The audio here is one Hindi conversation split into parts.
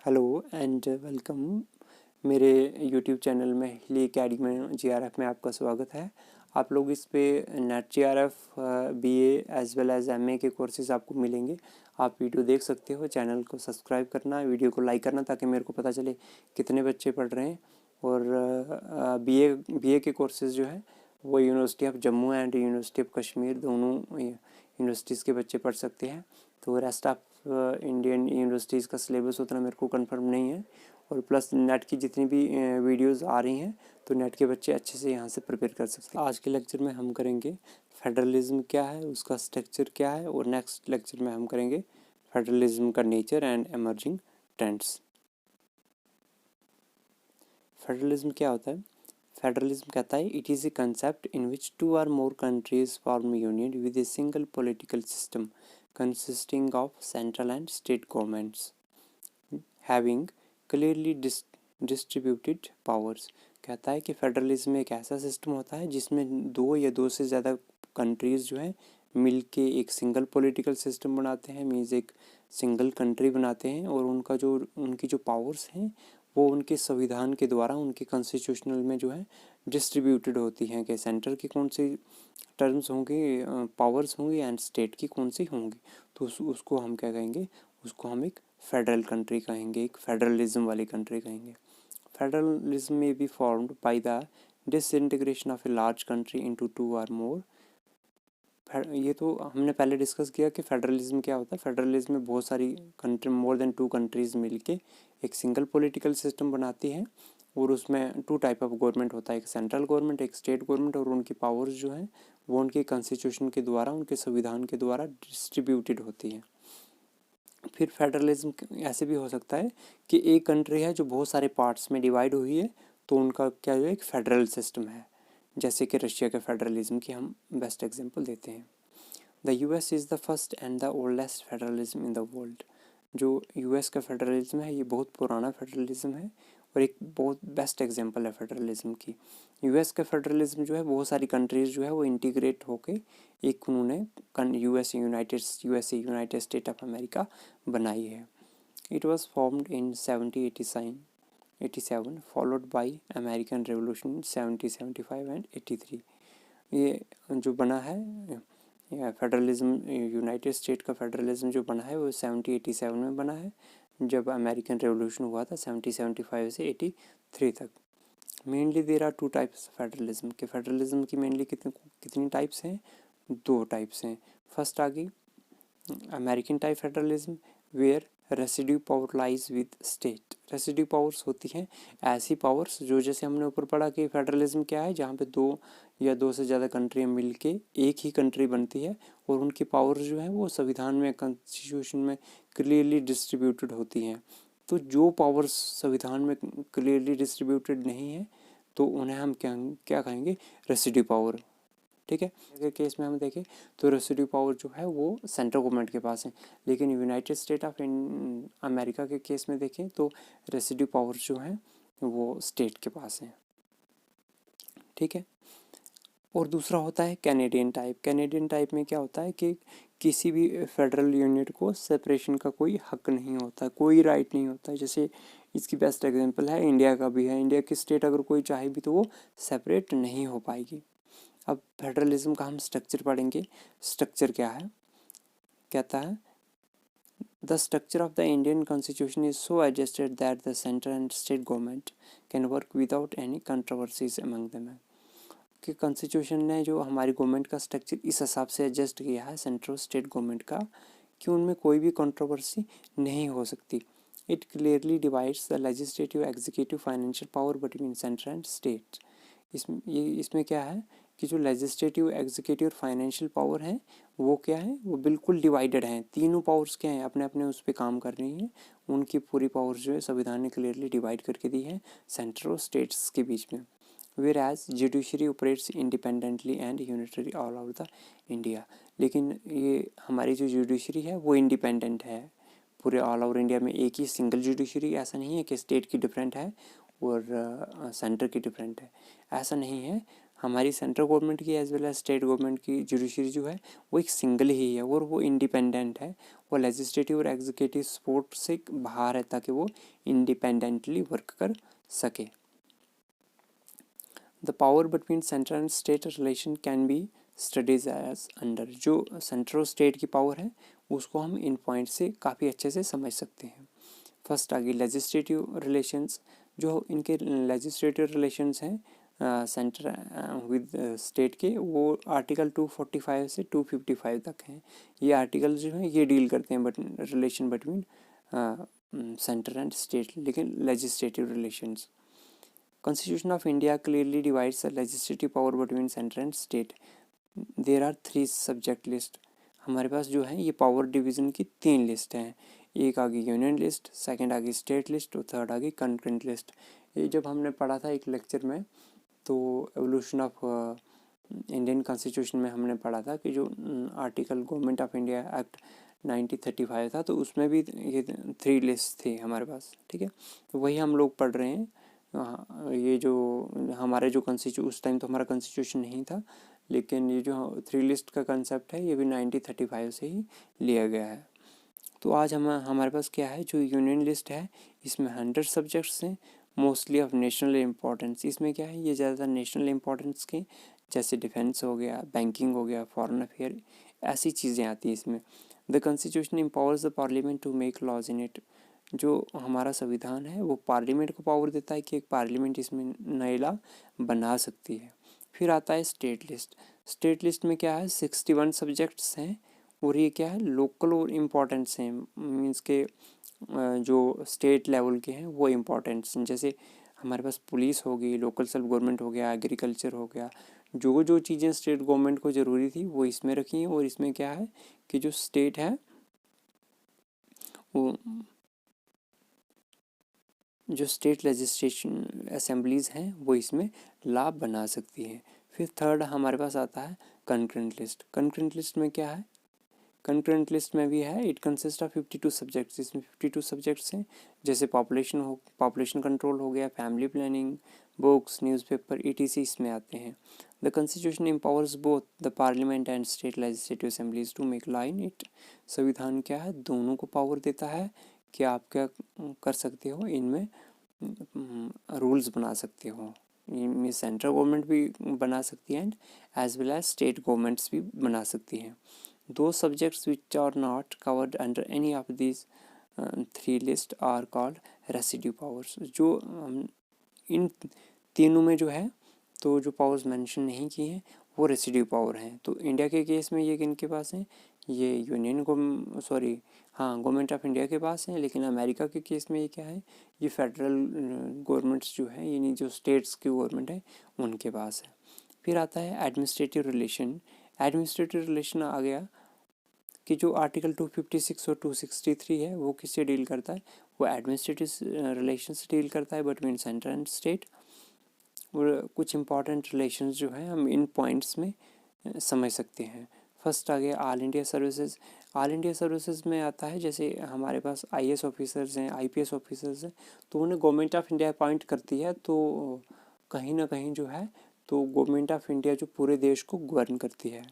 Hello and welcome. मेरे यूट्यूब चैनल में हिली अकेडमी जीआरएफ में आपका स्वागत है। आप लोग इस पे NET JRF BA as well as MA के कोर्सेज आपको मिलेंगे। आप वीडियो देख सकते हो। चैनल को सब्सक्राइब करना, वीडियो को लाइक करना ताकि मेरे को पता चले कितने बच्चे पढ़ रहे हैं। और बीए के कोर्सेज जो है वो university of Jammu and university of Kashmir दोनों यूनिवर्सिटीज़ के बच्चे पढ़ सकते हैं। तो रेस्ट ऑफ इंडियन यूनिवर्सिटीज़ का सिलेबस उतना मेरे को कंफर्म नहीं है। और प्लस नेट की जितनी भी वीडियोस आ रही हैं तो नेट के बच्चे अच्छे से यहाँ से प्रिपेयर कर सकते हैं। आज के लेक्चर में हम करेंगे फेडरलिज्म क्या है, उसका स्ट्रक्चर क्या है, और नेक्स्ट लेक्चर में हम करेंगे फेडरलिज्म का nature and emerging trends. Federalism क्या होता है? फेडरलिज्म कहता है it is a concept in which 2 or more countries form union with a single political system consisting of central and state governments having clearly distributed powers। कहता है कि फेडरलिज्म एक ऐसा सिस्टम होता है जिसमें 2 या 2 से ज़्यादा कंट्रीज़ जो है मिल के एक सिंगल पॉलिटिकल सिस्टम बनाते हैं, मीन्स एक सिंगल कंट्री बनाते हैं। और उनकी जो पावर्स हैं वो उनके संविधान के द्वारा उनके कॉन्स्टिट्यूशनल में जो है डिस्ट्रीब्यूटेड होती हैं कि सेंटर की कौन सी टर्म्स होंगी, पावर्स होंगी, एंड स्टेट की कौन सी होंगी। तो उसको हम क्या कहेंगे? उसको हम एक फेडरल कंट्री कहेंगे, एक फेडरलिज्म वाली कंट्री कहेंगे। फेडरलिज्म में be formed by the disintegration of a large country into 2 or more। ये तो हमने पहले डिस्कस किया कि फेडरलिज्म क्या होता है। फेडरलिज्म में बहुत सारी कंट्री, मोर देन 2 कंट्रीज़ मिलके एक सिंगल पॉलिटिकल सिस्टम बनाती है। और उसमें 2 टाइप ऑफ गवर्नमेंट होता है, एक सेंट्रल गवर्नमेंट, एक स्टेट गवर्नमेंट। और उनकी पावर्स जो हैं वो उनके कॉन्स्टिट्यूशन के द्वारा, उनके संविधान के द्वारा डिस्ट्रीब्यूटेड होती है। फिर फेडरलिज्म ऐसे भी हो सकता है कि एक कंट्री है जो बहुत सारे पार्ट्स में डिवाइड हुई है, तो उनका क्या जो एक फेडरल सिस्टम है। जैसे कि रशिया के फेडरलिज्म की हम बेस्ट एग्जांपल देते हैं। The US is the first and the oldest federalism in the world. जो यूएस का फेडरलिज्म है ये बहुत पुराना फेडरलिज्म है और एक बहुत बेस्ट एग्जांपल है फेडरलिज्म की। यूएस का फेडरलिज्म जो है बहुत सारी कंट्रीज़ जो है वो इंटीग्रेट होके एक उन्होंने यूनाइटेड स्टेट ऑफ अमेरिका बनाई है। It was formed in 1787 followed by American revolution 1775 and 83। ये जो बना है फेडरलिज्म, यूनाइटेड स्टेट का फेडरलिज्म जो बना है वो 1787 में बना है, जब अमेरिकन रेवोल्यूशन हुआ था 1775 से 83 तक। Mainly there are 2 types federalism के। फेडरलिज्म की मेनली कितनी टाइप्स हैं? 2 टाइप्स हैं। फर्स्ट आ गई American type federalism where residue power lies with state. Residue powers होती हैं ऐसी पावर्स जो, जैसे हमने ऊपर पढ़ा कि फेडरलिज्म क्या है, जहाँ पे 2 या 2 से ज़्यादा कंट्रियाँ मिलके एक ही कंट्री बनती है और उनकी पावर्स जो है वो संविधान में, कॉन्स्टिट्यूशन में क्लियरली डिस्ट्रीब्यूटेड होती हैं। तो जो पावर्स संविधान में क्लियरली डिस्ट्रीब्यूटेड नहीं है तो उन्हें हम क्या कहेंगे? Residue power. ठीक है। अगर केस में हम देखें तो रेसिड्यू पावर जो है वो सेंट्रल गवर्नमेंट के पास है, लेकिन यूनाइटेड स्टेट ऑफ अमेरिका के केस में देखें तो रेसिड्यू पावर जो है वो स्टेट के पास है। ठीक है। और दूसरा होता है कैनेडियन टाइप। कैनेडियन टाइप में क्या होता है कि किसी भी फेडरल यूनिट को सेपरेशन का कोई हक नहीं होता, कोई राइट नहीं होता। जैसे इसकी बेस्ट एग्जांपल है इंडिया का भी है। इंडिया की स्टेट अगर कोई चाहे भी तो वो सेपरेट नहीं हो पाएगी। अब फेडरलिज्म का हम स्ट्रक्चर पढ़ेंगे। स्ट्रक्चर क्या है? कहता है the structure of the Indian constitution is so adjusted that the central and state government can work without any controversies among them. कि कॉन्स्टिट्यूशन ने जो हमारी गवर्नमेंट का स्ट्रक्चर इस हिसाब से एडजस्ट किया है, सेंट्रल स्टेट गवर्नमेंट का, कि उनमें कोई भी कंट्रोवर्सी नहीं हो सकती। It clearly divides the legislative, executive, financial power between central and state. इसमें क्या है कि जो लेजिस्लेटिव, एग्जीक्यूटिव और फाइनेंशियल पावर है वो क्या है, वो बिल्कुल डिवाइडेड हैं। तीनों पावर्स क्या हैं, अपने अपने उस पर काम कर रही हैं। उनकी पूरी पावर्स जो है संविधान ने क्लियरली डिवाइड करके दी है सेंट्रल और स्टेट्स के बीच में। Whereas judiciary operates independently and unitary all over the India। लेकिन ये हमारी जो जुडिशरी है वो इंडिपेंडेंट है पूरे ऑल ओवर इंडिया में। एक ही सिंगल जुडिशरी, ऐसा नहीं है कि स्टेट की डिफरेंट है और सेंटर की डिफरेंट है, ऐसा नहीं है। हमारी सेंट्रल गवर्नमेंट की as well as state government की जुडिशरी जो है वो एक सिंगल ही है और वो इंडिपेंडेंट है, वो लेजिस्लेटिव और एग्जीक्यूटिव सपोर्ट से बाहर है ताकि वो इंडिपेंडेंटली वर्क कर सके। The power between central and state relation can be studies as under. जो सेंट्रल और स्टेट की पावर है उसको हम इन पॉइंट से काफ़ी अच्छे से समझ सकते हैं। फर्स्ट आ गई लेजिस्लेटिव रिलेशंस। जो इनके लेजिस्लेटिव रिलेशंस हैं सेंटर विद स्टेट के, वो आर्टिकल 245 से 255 तक हैं। ये आर्टिकल जो है ये डील करते हैं but relation between centre and state, लेकिन legislative relations. Constitution of India clearly divides the legislative power between center and state. There are 3 subject list. हमारे पास जो है ये पावर डिवीज़न की 3 लिस्ट हैं। एक आ गई यूनियन लिस्ट, सेकंड आ गई स्टेट लिस्ट और थर्ड आ गई कंकरेंट लिस्ट। ये जब हमने पढ़ा था एक लेक्चर में, तो एवोल्यूशन ऑफ इंडियन कॉन्स्टिट्यूशन में हमने पढ़ा था कि जो article government of India act 1935 था, तो उसमें भी ये 3 लिस्ट थी हमारे पास। ठीक है, तो वही हम लोग पढ़ रहे हैं। ये जो हमारे जो उस टाइम तो हमारा कॉन्स्टिट्यूशन नहीं था, लेकिन ये जो 3 लिस्ट का कंसेप्ट है ये भी 1935 से ही लिया गया है। तो आज हमारे पास क्या है, जो यूनियन लिस्ट है इसमें 100 सब्जेक्ट्स हैं, मोस्टली ऑफ नेशनल इम्पोर्टेंस। इसमें क्या है, ये ज़्यादातर नेशनल इम्पोर्टेंस के, जैसे डिफेंस हो गया, बैंकिंग हो गया, फॉरेन अफेयर, ऐसी चीज़ें आती हैं इसमें। The constitution empowers the parliament to make laws in it. जो हमारा संविधान है वो पार्लियामेंट को पावर देता है कि एक पार्लियामेंट इसमें नए लॉ बना सकती है। फिर आता है स्टेट लिस्ट। स्टेट लिस्ट में क्या है, 61 सब्जेक्ट्स हैं और ये क्या है, लोकल और इम्पोर्टेंट्स हैं, मीन्स के जो स्टेट लेवल के हैं वो इम्पोर्टेंट्स हैं। जैसे हमारे पास पुलिस हो गई, लोकल सेल्फ गवर्नमेंट हो गया, एग्रीकल्चर हो गया, जो जो चीज़ें स्टेट गवर्नमेंट को ज़रूरी थी वो इसमें रखी हैं। और इसमें क्या है कि जो स्टेट है वो जो स्टेट लेजिस्लेशन असेंबलीज़ हैं वो इसमें लाभ बना सकती हैं। फिर थर्ड हमारे पास आता है कंकरेंट लिस्ट। कंकरेंट लिस्ट में क्या है, कंकरेंट लिस्ट में भी है, इट कंसिस्ट ऑफ 52 सब्जेक्ट्स। इसमें 52 सब्जेक्ट्स हैं, जैसे पॉपुलेशन कंट्रोल हो गया, family planning, books, newspaper, ETC इसमें आते हैं। The constitution empowers both the parliament and state legislative assemblies to make law in it. संविधान क्या है, दोनों को पावर देता है कि आप क्या कर सकते हो, इनमें रूल्स बना सकते हो। इनमें सेंट्रल गवर्नमेंट भी बना सकती है and as well as state governments भी बना सकती हैं। Those subjects which are not covered under any of these 3 lists are called residue powers। जो इन तीनों में जो है, तो जो पावर्स मेंशन नहीं की हैं वो रेसिड्यू पावर हैं। तो इंडिया के केस में ये किनके पास हैं, ये गवर्नमेंट ऑफ इंडिया के पास हैं। लेकिन अमेरिका के केस में ये क्या है, ये फेडरल गवर्नमेंट्स जो है, यानी जो स्टेट्स की गवर्नमेंट है उनके पास है। फिर आता है एडमिनिस्ट्रेटिव रिलेशन। एडमिनिस्ट्रेटिव रिलेशन आ गया कि जो आर्टिकल 256 और 263 है वो किससे डील करता है, वो एडमिनिस्ट्रेटिव रिलेशन से डील करता है बिटवीन सेंटर एंड स्टेट। और कुछ इंपॉर्टेंट रिलेशंस जो हैं हम इन पॉइंट्स में समझ सकते हैं। फर्स्ट आ गया all India services. All India services में आता है, जैसे हमारे पास IAS ऑफिसर्स हैं, IPS ऑफिसर्स हैं, तो उन्हें गवर्नमेंट ऑफ इंडिया अपॉइंट करती है। तो कहीं ना कहीं जो है, तो गवर्नमेंट ऑफ इंडिया जो पूरे देश को गवर्न करती है।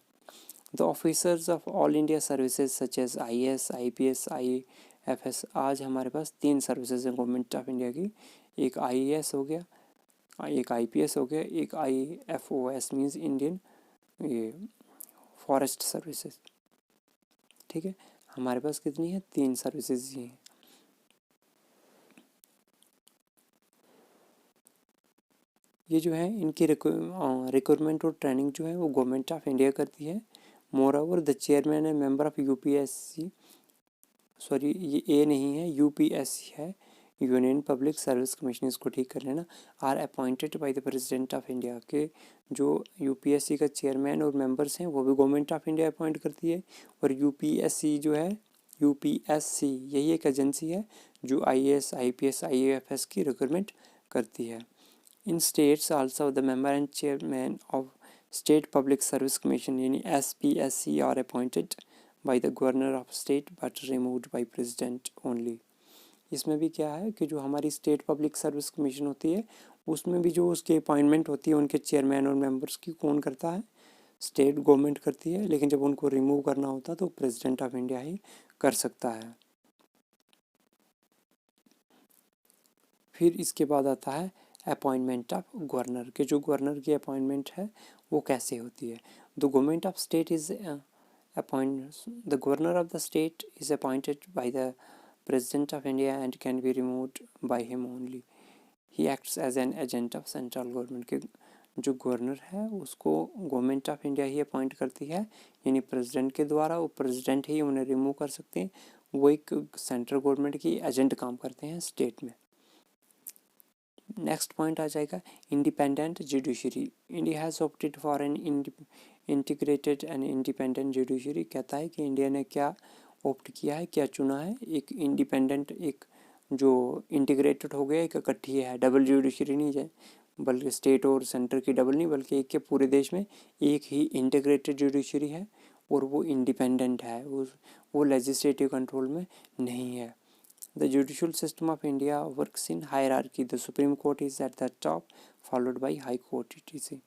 The officers of all India services such as IAS, IPS, IFS। आज हमारे पास 3 सर्विसेज हैं गवर्नमेंट ऑफ इंडिया की। एक IAS हो गया, एक IPS हो गया, एक IFOS मीन्स इंडियन ये फॉरेस्ट सर्विसेज। ठीक है, हमारे पास कितनी है, 3 सर्विसेज ही हैं। ये जो है इनकी रिक्वायरमेंट और ट्रेनिंग जो है वो गवर्नमेंट ऑफ इंडिया करती है। Moreover the chairman and member of UPSC, sorry ये A नहीं है, UPSC है, यूनियन पब्लिक सर्विस कमीशन, इसको ठीक कर लेना, are appointed by the president of India. के जो UPSC का चेयरमैन और मेंबर्स हैं वो भी गवर्नमेंट ऑफ इंडिया अपॉइंट करती है। और UPSC जो है, UPSC यही एक एजेंसी है जो IAS, IPS, IAFS की रिक्रूटमेंट करती है। In states also the member and chairman of state public service commission यानी SPSC are appointed by the governor of state but removed by president only। इसमें भी क्या है कि जो हमारी स्टेट पब्लिक सर्विस कमीशन होती है उसमें भी जो उसकी अपॉइंटमेंट होती है उनके चेयरमैन और मेंबर्स की कौन करता है, स्टेट गवर्नमेंट करती है, लेकिन जब उनको रिमूव करना होता है तो प्रेसिडेंट ऑफ इंडिया ही कर सकता है। फिर इसके बाद आता है अपॉइंटमेंट ऑफ गवर्नर, के जो गवर्नर की अपॉइंटमेंट है वो कैसे होती है। The government of state is the governor of the state is appointed by the president of India and can be removed by him only. He acts as an agent of central government, के जो गवर्नर है उसको गवर्नमेंट ऑफ इंडिया ही अपॉइंट करती है, यानी प्रेसिडेंट के द्वारा, वो प्रेसिडेंट ही उन्हें रिमूव कर सकते हैं। वो एक सेंट्रल गवर्नमेंट की एजेंट काम करते हैं स्टेट में। नेक्स्ट पॉइंट आ जाएगा independent judiciary. India has opted for an integrated and independent judiciary. कहता है कि इंडिया ने क्या ऑप्ट किया है, क्या चुना है, एक इंडिपेंडेंट, एक जो इंटीग्रेटेड हो गया, एक इकट्ठी है, डबल जुडिशरी नहीं है, बल्कि स्टेट और सेंटर की डबल नहीं, बल्कि एक के पूरे देश में एक ही इंटीग्रेटेड जुडिशरी है और वो इंडिपेंडेंट है, वो लेजिस्लेटिव कंट्रोल में नहीं है। The judicial system of India works in hierarchy. The Supreme Court is at the top, followed by High Court etc.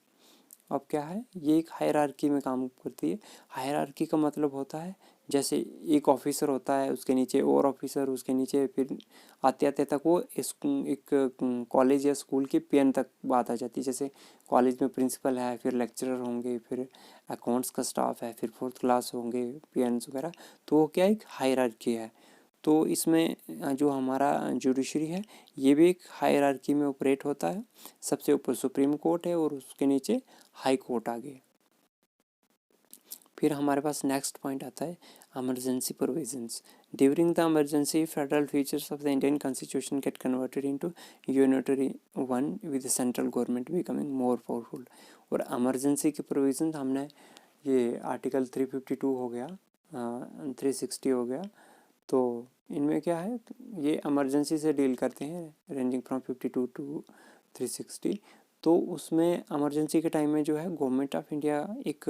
अब क्या है, ये एक हायरार्की में काम करती है। हायरार्की का मतलब होता है जैसे एक ऑफिसर होता है, उसके नीचे और ऑफिसर, उसके नीचे, फिर आते आते तक वो एक कॉलेज या स्कूल की पीएन तक बात आ जाती है। जैसे कॉलेज में प्रिंसिपल है, फिर लेक्चरर होंगे, फिर अकाउंट्स का स्टाफ है, फिर फोर्थ क्लास होंगे पीएन्स वगैरह, तो वो क्या एक हायरार्की है। तो इसमें जो हमारा जुडिशरी है ये भी एक हायरार्की में ऑपरेट होता है। सबसे ऊपर सुप्रीम कोर्ट है और उसके नीचे हाई कोर्ट आ गए। फिर हमारे पास नेक्स्ट पॉइंट आता है emergency provisions. During the emergency, federal features of the Indian Constitution get converted into unitary one with the central government becoming more powerful. और emergency के provisions हमने ये आर्टिकल 352 हो गया, 360 हो गया, तो इनमें क्या है, ये इमरजेंसी से डील करते हैं, रेंजिंग फ्रॉम 52 टू 360। तो उसमें इमरजेंसी के टाइम में जो है गवर्नमेंट ऑफ इंडिया एक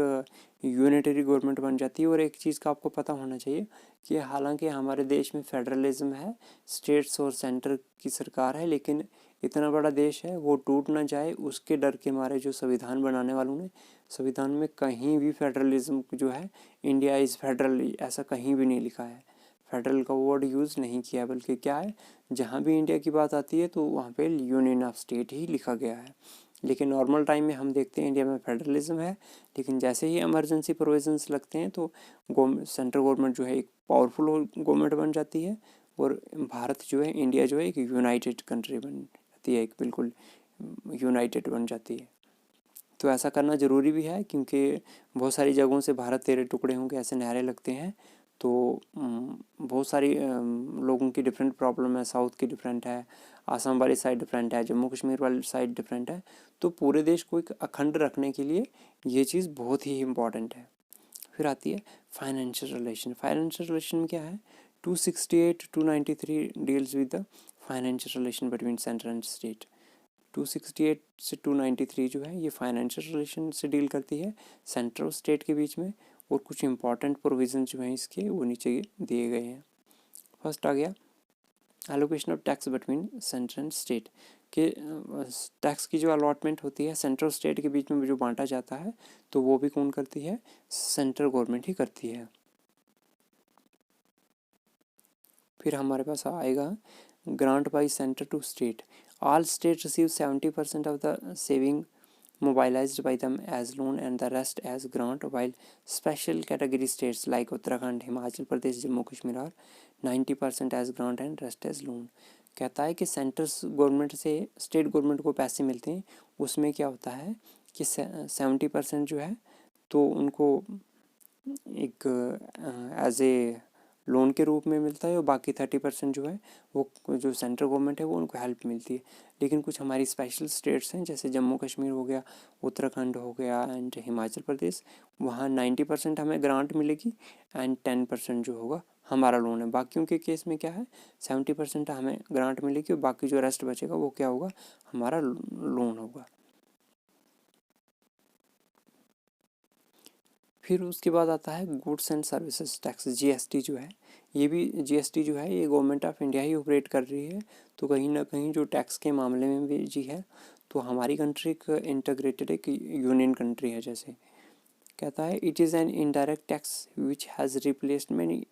यूनिटरी गवर्नमेंट बन जाती है। और एक चीज़ का आपको पता होना चाहिए कि हालांकि हमारे देश में फेडरलिज्म है, स्टेट्स और सेंटर की सरकार है, लेकिन इतना बड़ा देश है वो टूट ना जाए उसके डर के मारे जो संविधान बनाने वालों ने संविधान में कहीं भी फेडरलिज्म जो है इंडिया इज़ फेडरल ऐसा कहीं भी नहीं लिखा है, फेडरल का वर्ड यूज़ नहीं किया, बल्कि क्या है, जहाँ भी इंडिया की बात आती है तो वहाँ पे यूनियन ऑफ स्टेट ही लिखा गया है। लेकिन नॉर्मल टाइम में हम देखते हैं इंडिया में फेडरलिज्म है, लेकिन जैसे ही इमरजेंसी प्रोविजंस लगते हैं तो सेंट्रल गवर्नमेंट जो है एक पावरफुल गवर्नमेंट बन जाती है और भारत जो है, इंडिया जो है एक यूनाइटेड कंट्री बन जाती है, एक बिल्कुल यूनाइटेड बन जाती है। तो ऐसा करना ज़रूरी भी है क्योंकि बहुत सारी जगहों से भारत तेरे टुकड़े होंगे ऐसे नारे लगते हैं, तो बहुत सारी लोगों की डिफरेंट प्रॉब्लम है, साउथ की डिफरेंट है, आसाम वाली साइड डिफरेंट है, जम्मू कश्मीर वाली साइड डिफरेंट है। तो पूरे देश को एक अखंड रखने के लिए ये चीज़ बहुत ही इम्पॉर्टेंट है। फिर आती है फाइनेंशियल रिलेशन। फाइनेंशियल रिलेशन में क्या है, 268 293 deals with the financial relation between centre and state. 268 से 293 जो है ये फाइनेंशियल रिलेशन से डील करती है सेंट्रल और स्टेट के बीच में, और कुछ इंपॉर्टेंट प्रोविजन जो हैं इसके वो नीचे दिए गए हैं। फर्स्ट आ गया allocation of tax between centre and state, के टैक्स की जो अलॉटमेंट होती है सेंट्रल स्टेट के बीच में जो बांटा जाता है तो वो भी कौन करती है, सेंट्रल गवर्नमेंट ही करती है। फिर हमारे पास आएगा grant by centre to state. All states receive 70% of the saving mobilized by them as loan and the rest as grant, while special category states like Uttarakhand, Himachal Pradesh, Jammu Kashmir are 90% as grant and rest as loan। कहता है कि सेंट्रल गवर्नमेंट से स्टेट गवर्नमेंट को पैसे मिलते हैं, उसमें क्या होता है कि 70% जो है तो उनको एक एज ए लोन के रूप में मिलता है, और बाकी 30% जो है वो जो सेंट्रल गवर्नमेंट है वो उनको हेल्प मिलती है। लेकिन कुछ हमारी स्पेशल स्टेट्स हैं जैसे जम्मू कश्मीर हो गया, उत्तराखंड हो गया एंड हिमाचल प्रदेश, वहाँ 90% हमें ग्रांट मिलेगी एंड 10% जो होगा हमारा लोन है। बाकियों के केस में क्या है, 70% हमें ग्रांट मिलेगी और बाकी जो रेस्ट बचेगा वो क्या होगा, हमारा लोन होगा। फिर उसके बाद आता है goods and services tax, GST जो है, ये भी जीएसटी जो है ये government of India he operate कर रही है। तो कहीं ना कहीं जो टैक्स के मामले में भी जी है, तो हमारी कंट्री एक इंटीग्रेटेड एक यूनियन कंट्री है। जैसे कहता है it is an indirect tax which has replaced many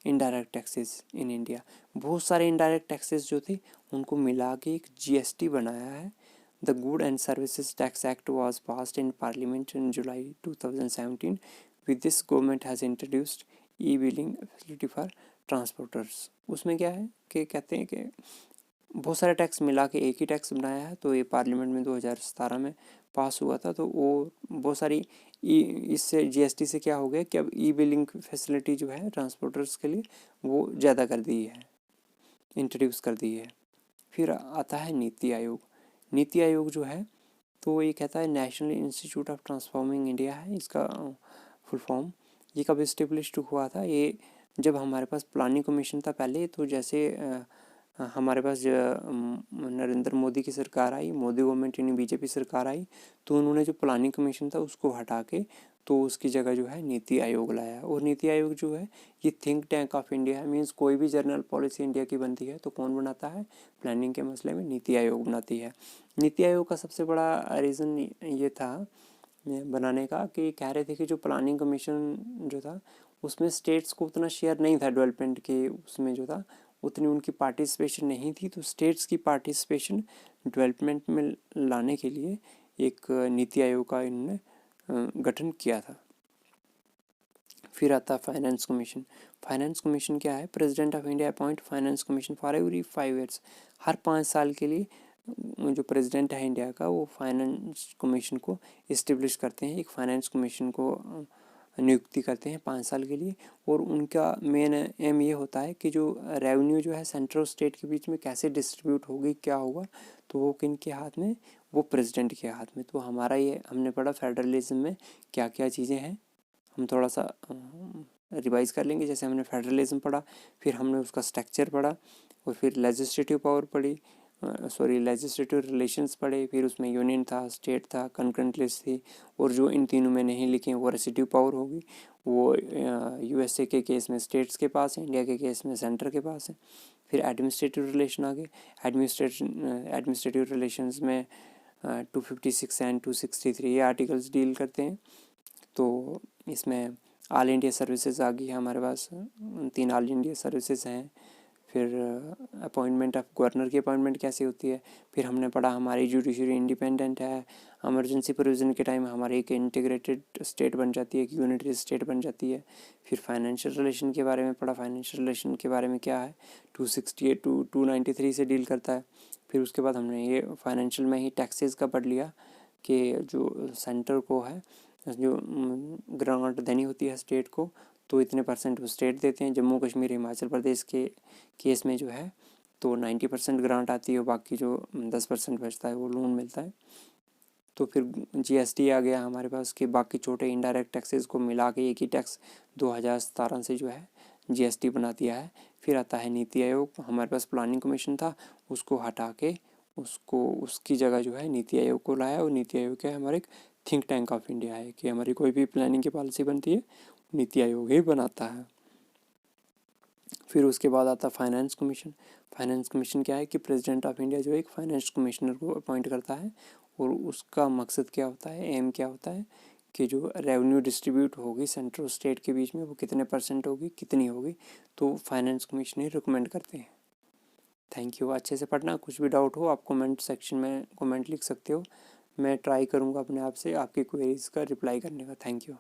indirect taxes in India. बहुत सारे इनडायरेक्ट टैक्सेस जो थे उनको मिला के एक जीएसटी बनाया है। The good and services tax act was passed in parliament in July 2017। With this government has introduced E billing facility for transporters. उसमें क्या है कि कहते हैं कि बहुत सारे टैक्स मिला के एक ही टैक्स बनाया है। तो ये पार्लियामेंट में 2017 में पास हुआ था। तो वो बहुत सारी इससे जीएसटी से क्या हो गया कि अब ई बिलिंग फैसिलिटी जो है ट्रांसपोर्टर्स के लिए वो ज़्यादा कर दी है, इंट्रोड्यूस कर दी है। फिर आता है नीति आयोग। नीति आयोग जो है तो ये कहता है national institute of transforming India है इसका फुल फॉर्म। ये कब इस्टेब्लिश्ड हुआ था? ये जब हमारे पास प्लानिंग कमीशन था पहले, तो जैसे हमारे पास नरेंद्र मोदी की सरकार आई, मोदी गवर्नमेंट यानी बीजेपी सरकार आई, तो उन्होंने जो प्लानिंग कमीशन था उसको हटा के तो उसकी जगह जो है नीति आयोग लाया। और नीति आयोग जो है ये थिंक टैंक ऑफ इंडिया है। मीन्स कोई भी जनरल पॉलिसी इंडिया की बनती है तो कौन बनाता है? प्लानिंग के मसले में नीति आयोग बनाती है। नीति आयोग का सबसे बड़ा रीज़न ये था बनाने का कि कह रहे थे कि जो प्लानिंग कमीशन जो था उसमें स्टेट्स को उतना शेयर नहीं था डेवलपमेंट के, उसमें जो था उतनी उनकी पार्टिसिपेशन नहीं थी। तो स्टेट्स की पार्टिसिपेशन डेवलपमेंट में लाने के लिए एक नीति आयोग का इन्होंने गठन किया था। फिर आता फाइनेंस कमीशन। फाइनेंस कमीशन क्या है? President of India appoint finance commission for every 5 years. हर 5 साल के लिए जो प्रेसिडेंट है इंडिया का वो फाइनेंस कमीशन को इस्टेब्लिश करते हैं, एक फाइनेंस कमीशन को नियुक्ति करते हैं 5 साल के लिए। और उनका मेन एम ये होता है कि जो रेवेन्यू जो है सेंट्रल और स्टेट के बीच में कैसे डिस्ट्रीब्यूट होगी, क्या होगा, तो वो किन के हाथ में? वो प्रेसिडेंट के हाथ में। तो हमारा ये हमने पढ़ा फेडरलिज्म में क्या क्या चीज़ें हैं, हम थोड़ा सा रिवाइज कर लेंगे। जैसे हमने फेडरलिज्म पढ़ा, फिर हमने उसका स्ट्रक्चर पढ़ा, और फिर लेजिस्लेटिव पावर पढ़ी, लेजिस्लेटिव रिलेशंस पढ़े, फिर उसमें यूनियन था, स्टेट था, कंकरेंट लिस्ट थी, और जो इन तीनों में नहीं लिखे वो रेसिड्यू पावर होगी, वो यूएसए के केस में स्टेट्स के पास है, इंडिया के केस में सेंटर के पास है। फिर एडमिनिस्ट्रेटिव रिलेशन आ गए। एडमिनिस्ट्रेटिव रिलेशंस में 256 एंड 263 ये आर्टिकल्स डील करते हैं। तो इसमें ऑल इंडिया सर्विसेज आ गई है हमारे पास, 3 ऑल इंडिया सर्विसेज हैं। फिर अपॉइंटमेंट ऑफ गवर्नर की अपॉइंटमेंट कैसे होती है। फिर हमने पढ़ा हमारी जुडिशरी इंडिपेंडेंट है, इमरजेंसी प्रोविज़न के टाइम हमारी एक इंटीग्रेटेड स्टेट बन जाती है, एक यूनिटरी स्टेट बन जाती है। फिर फाइनेंशियल रिलेशन के बारे में पढ़ा, फाइनेंशियल रिलेशन के बारे में क्या है, 268 टू 293 से डील करता है। फिर उसके बाद हमने ये फाइनेंशियल में ही टैक्सेस का पढ़ लिया कि जो सेंटर को है जो ग्रांट देनी होती है स्टेट को, तो इतने % वो स्टेट देते हैं। जम्मू कश्मीर हिमाचल प्रदेश के केस में जो है तो 90% ग्रांट आती है, बाकी जो 10% बचता है वो लोन मिलता है। तो फिर जीएसटी आ गया हमारे पास कि बाकी छोटे इनडायरेक्ट टैक्सेस को मिला के एक ही टैक्स 2017 से जो है जीएसटी बना दिया है। फिर आता है नीति आयोग। हमारे पास प्लानिंग कमीशन था, उसको हटा के उसकी जगह जो है नीति आयोग को लाया। और नीति आयोग क्या है? हमारे एक थिंक टैंक ऑफ इंडिया है कि हमारी कोई भी प्लानिंग की पॉलिसी बनती है नीति आयोग ही बनाता है। फिर उसके बाद आता फाइनेंस कमीशन। फाइनेंस कमीशन क्या है कि प्रेसिडेंट ऑफ इंडिया जो है एक फाइनेंस कमिश्नर को अपॉइंट करता है, और उसका मकसद क्या होता है, एम क्या होता है कि जो रेवेन्यू डिस्ट्रीब्यूट होगी सेंट्रल स्टेट के बीच में वो कितने % होगी, कितनी होगी, तो फाइनेंस कमीशन ही रिकमेंड करते हैं। Thank you. अच्छे से पढ़ना। कुछ भी डाउट हो आप कमेंट सेक्शन में कमेंट लिख सकते हो, मैं ट्राई करूँगा अपने आप से आपकी क्वेरीज़ का रिप्लाई करने का। Thank you.